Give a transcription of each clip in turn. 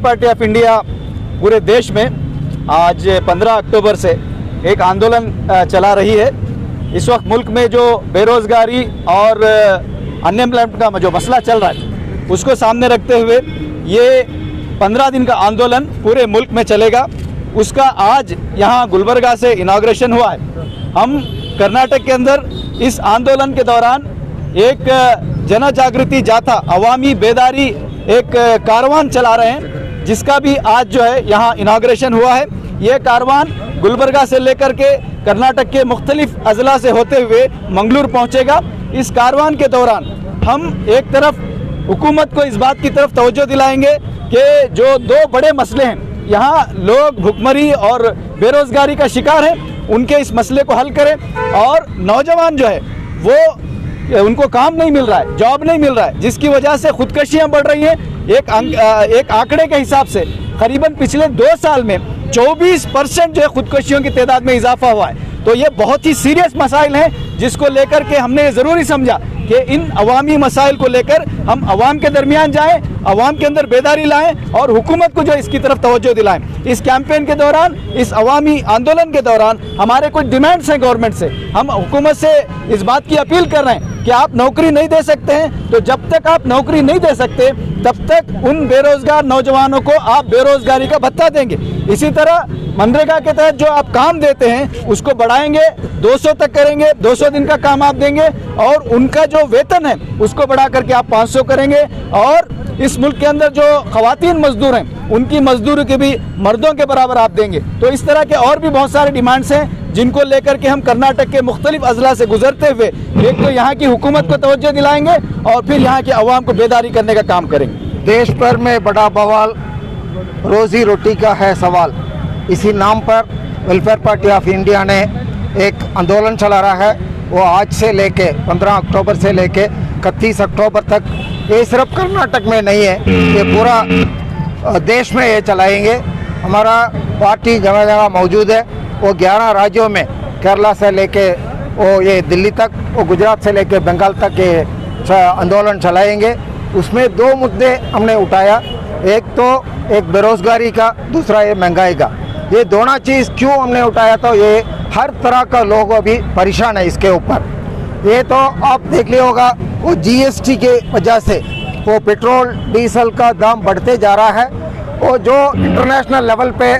Party of India पूरे देश में आज 15 अक्टूबर से एक आंदोलन चला रही है। इस वक्त मुल्क में जो बेरोज़गारी और अनएम्प्लॉयमेंट का जो मसला चल रहा है उसको सामने रखते हुए ये 15 दिन का आंदोलन पूरे मुल्क में चलेगा। उसका आज यहाँ गुलबर्गा से इनाग्रेशन हुआ है। हम कर्नाटक के अंदर इस आंदोलन के दौरान एक जन जागृति जाथा, अवामी बेदारी एक कारवान चला रहे हैं, जिसका भी आज जो है यहाँ इनाग्रेशन हुआ है। ये कारवान गुलबर्गा से लेकर के कर्नाटक के मुख्तलिफ अजला से होते हुए मंगलूर पहुँचेगा। इस कारवान के दौरान हम एक तरफ हुकूमत को इस बात की तरफ तवज्जो दिलाएंगे कि जो दो बड़े मसले हैं, यहाँ लोग भुखमरी और बेरोज़गारी का शिकार हैं, उनके इस मसले को हल करें। और नौजवान जो है वो उनको काम नहीं मिल रहा है, जॉब नहीं मिल रहा है, जिसकी वजह से खुदकशियाँ बढ़ रही हैं। एक आंकड़े के हिसाब से करीबन पिछले 2 साल में 24% जो है खुदकशियों की तादाद में इजाफा हुआ है। तो ये बहुत ही सीरियस मसाइल हैं, जिसको लेकर के हमने ज़रूरी समझा कि इन अवामी मसाइल को लेकर हम अवाम के दरमियान जाएं, अवाम के अंदर बेदारी लाएं और हुकूमत को जो इसकी तरफ तवज्जो दिलाएं। इस कैंपेन के दौरान, इस अवामी आंदोलन के दौरान हमारे कुछ डिमांड्स हैं गवर्नमेंट से। हम हुकूमत से इस बात की अपील कर रहे हैं कि आप नौकरी नहीं दे सकते हैं, तो जब तक आप नौकरी नहीं दे सकते तब तक उन बेरोज़गार नौजवानों को आप बेरोज़गारी का भत्ता देंगे। इसी तरह मनरेगा के तहत जो आप काम देते हैं उसको बढ़ाएंगे, 200 तक करेंगे, 200 दिन का काम आप देंगे और उनका जो वेतन है उसको बढ़ा करके आप 500 करेंगे। और इस मुल्क के अंदर जो खवातीन मजदूर हैं उनकी मजदूरी के भी मर्दों के बराबर आप देंगे। तो इस तरह के और भी बहुत सारे डिमांड्स हैं, जिनको लेकर के हम कर्नाटक के मुख्तलिफ अजला से गुजरते हुए एक तो यहाँ की हुकूमत को तवज्जो दिलाएंगे और फिर यहाँ के अवाम को बेदारी करने का काम करेंगे। देश भर में बड़ा बवाल, रोजी रोटी का है सवाल। इसी नाम पर वेलफेयर पार्टी ऑफ इंडिया ने एक आंदोलन चला रहा है। वो आज से लेके 15 अक्टूबर से लेके 31 अक्टूबर तक, ये सिर्फ कर्नाटक में नहीं है, ये पूरा देश में ये चलाएंगे। हमारा पार्टी जगह जगह मौजूद है। वो 11 राज्यों में, केरला से लेके वो ये दिल्ली तक, वो गुजरात से लेके बंगाल तक ये आंदोलन चलाएंगे। उसमें 2 मुद्दे हमने उठाया, एक बेरोज़गारी का, दूसरा ये महंगाई का। ये दोनों चीज़ क्यों हमने उठाया, तो ये हर तरह का लोग अभी परेशान है इसके ऊपर। ये तो आप देख लिया होगा, वो जीएसटी के वजह से वो पेट्रोल डीजल का दाम बढ़ते जा रहा है। वो जो इंटरनेशनल लेवल पे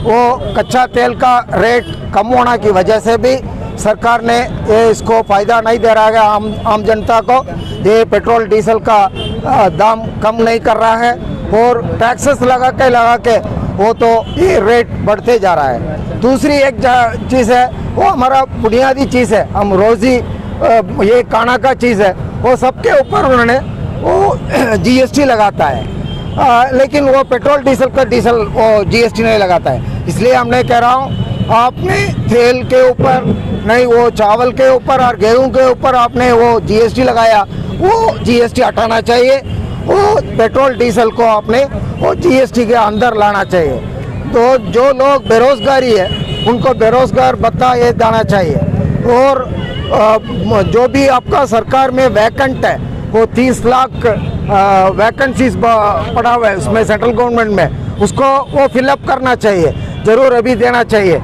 वो कच्चा तेल का रेट कम होने की वजह से भी सरकार ने ये इसको फ़ायदा नहीं दे रहा है आम जनता को। ये पेट्रोल डीजल का दाम कम नहीं कर रहा है और टैक्सेस लगा के वो तो ये रेट बढ़ते जा रहा है। दूसरी एक चीज़ है, वो हमारा बुनियादी चीज़ है, हम रोज़ी ये खाना का चीज़ है, वो सबके ऊपर उन्होंने वो जीएसटी लगाता है। लेकिन वो पेट्रोल डीजल का वो जीएसटी नहीं लगाता है। इसलिए हमने कह रहा हूँ, आपने तेल के ऊपर नहीं, वो चावल के ऊपर और गेहूं के ऊपर आपने वो जीएसटी लगाया, वो जीएसटी हटाना चाहिए। वो पेट्रोल डीजल को आपने वो जीएसटी के अंदर लाना चाहिए। तो जो लोग बेरोज़गारी है उनको बेरोज़गार भत्ता ये देना चाहिए। और जो भी आपका सरकार में वैकेंट है, वो 30 लाख वैकेंसीज पड़ा हुआ है उसमें सेंट्रल गवर्नमेंट में, उसको वो फिलअप करना चाहिए, ज़रूर अभी देना चाहिए।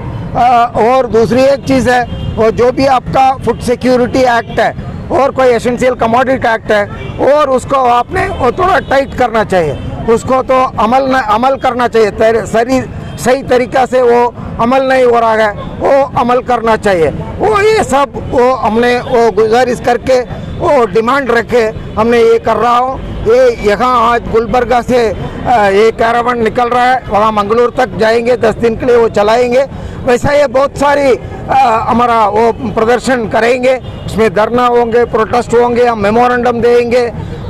और दूसरी एक चीज़ है, वो जो भी आपका फूड सिक्योरिटी एक्ट है और कोई एसेंशियल कमोडिटी एक्ट है, और उसको आपने वो थोड़ा टाइट करना चाहिए, उसको तो अमल करना चाहिए। सही तरीक़ा से वो अमल नहीं हो रहा है, वो अमल करना चाहिए। वो ये सब वो हमने वो गुजारिश करके वो डिमांड रखे हमने ये कर रहा हूँ। ये यहाँ आज गुलबर्गा से ये कैरावन निकल रहा है, वहाँ मंगलूर तक जाएंगे, 10 दिन के लिए वो चलाएंगे। वैसा ये बहुत सारी हमारा वो प्रदर्शन करेंगे, उसमें धरना होंगे, प्रोटेस्ट होंगे, हम मेमोरेंडम देंगे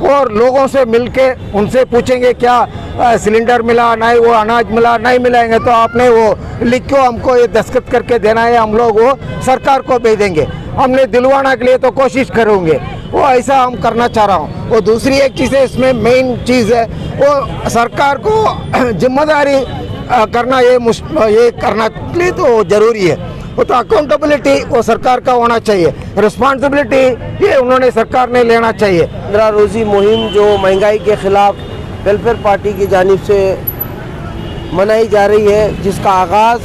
और लोगों से मिलके उनसे पूछेंगे क्या सिलेंडर मिला, नहीं वो अनाज मिला, नहीं मिलाएंगे तो आपने वो लिख के हमको ये दस्तखत करके देना है, हम लोग वो सरकार को भेजेंगे। हमने दिलवाना के लिए तो कोशिश करेंगे, वो ऐसा हम करना चाह रहा हूँ। वो दूसरी एक चीज़ है, इसमें मेन चीज़ है वो सरकार को जिम्मेदारी करना, ये करना के लिए तो ज़रूरी है। वो तो अकाउंटेबिलिटी वो सरकार का होना चाहिए, रिस्पॉन्सिबिलिटी ये उन्होंने सरकार ने लेना चाहिए। 15 रोज़ी मुहिम जो महंगाई के ख़िलाफ़ वेलफेयर पार्टी की जानिब से मनाई जा रही है, जिसका आगाज़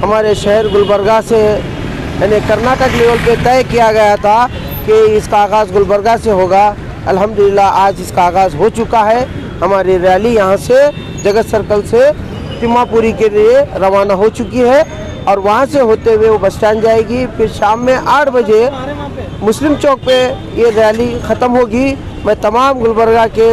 हमारे शहर गुलबर्गा से यानी कर्नाटक लेवल पे तय किया गया था कि इसका आगाज़ गुलबर्गा से होगा। अल्हम्दुलिल्लाह आज इसका आगाज़ हो चुका है। हमारी रैली यहाँ से जगत सर्कल से तिम्मापुरी के लिए रवाना हो चुकी है और वहाँ से होते हुए वो बस स्टैंड जाएगी। फिर शाम में 8 बजे मुस्लिम चौक पे ये रैली ख़त्म होगी। मैं तमाम गुलबर्गा के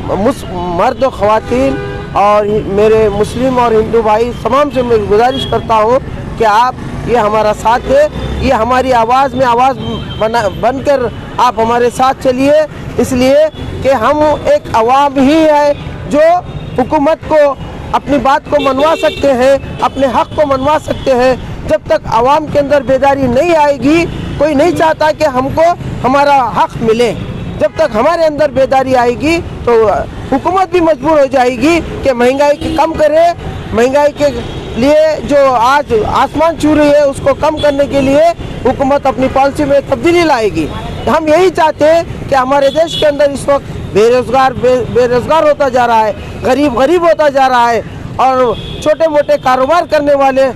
मर्द और ख़वातीन और मेरे मुस्लिम और हिंदू भाई तमाम से मैं गुजारिश करता हूँ कि आप ये हमारा साथ दें, ये हमारी आवाज़ में आवाज़ बनकर आप हमारे साथ चलिए, इसलिए कि हम एक अवाम ही है जो हुकूमत को अपनी बात को मनवा सकते हैं, अपने हक़ को मनवा सकते हैं। जब तक आवाम के अंदर बेदारी नहीं आएगी, कोई नहीं चाहता कि हमको हमारा हक़ मिले। जब तक हमारे अंदर बेदारी आएगी तो हुकूमत भी मजबूर हो जाएगी कि महंगाई की कम करे। महंगाई के लिए जो आज आसमान छू रही है उसको कम करने के लिए हुकूमत अपनी पॉलिसी में तब्दीली लाएगी। हम यही चाहते हैं कि हमारे देश के अंदर इस वक्त बेरोज़गार होता जा रहा है, गरीब होता जा रहा है और छोटे मोटे कारोबार करने वाले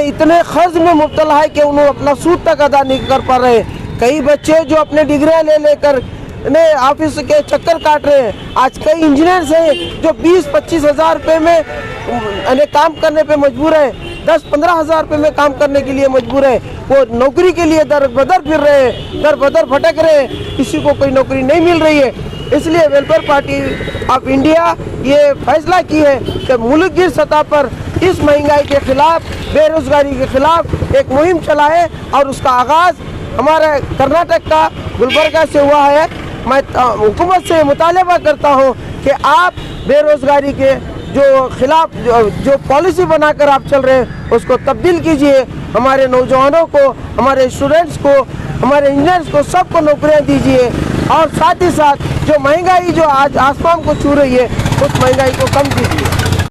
इतने कर्ज में मुब्तला है कि उन्हें अपना सूद तक अदा नहीं कर पा रहे। कई बच्चे जो अपने डिग्रियां लेकर ऑफिस के चक्कर काट रहे हैं। आज कई इंजीनियर्स हैं जो 20-25 हज़ार रुपये में काम करने पे मजबूर है, 10-15 हज़ार रुपये में काम करने के लिए मजबूर है। वो नौकरी के लिए दर बदर फिर रहे हैं, दर बदर भटक रहे हैं, किसी को कोई नौकरी नहीं मिल रही है। इसलिए वेलफेयर पार्टी ऑफ इंडिया ये फैसला की है कि मुल्क की सतह पर इस महंगाई के खिलाफ, बेरोजगारी के खिलाफ एक मुहिम चलाए और उसका आगाज़ हमारे कर्नाटक का गुलबर्गा से हुआ है। मैं हुकूमत से मुतालबा करता हूँ कि आप बेरोजगारी के जो खिलाफ जो पॉलिसी बनाकर आप चल रहे हैं उसको तब्दील कीजिए। हमारे नौजवानों को, हमारे स्टूडेंट्स को, हमारे इंजीनियर्स को सबको नौकरियाँ दीजिए और साथ ही साथ जो महंगाई जो आज आसमान को छू रही है उस महंगाई को कम कीजिए।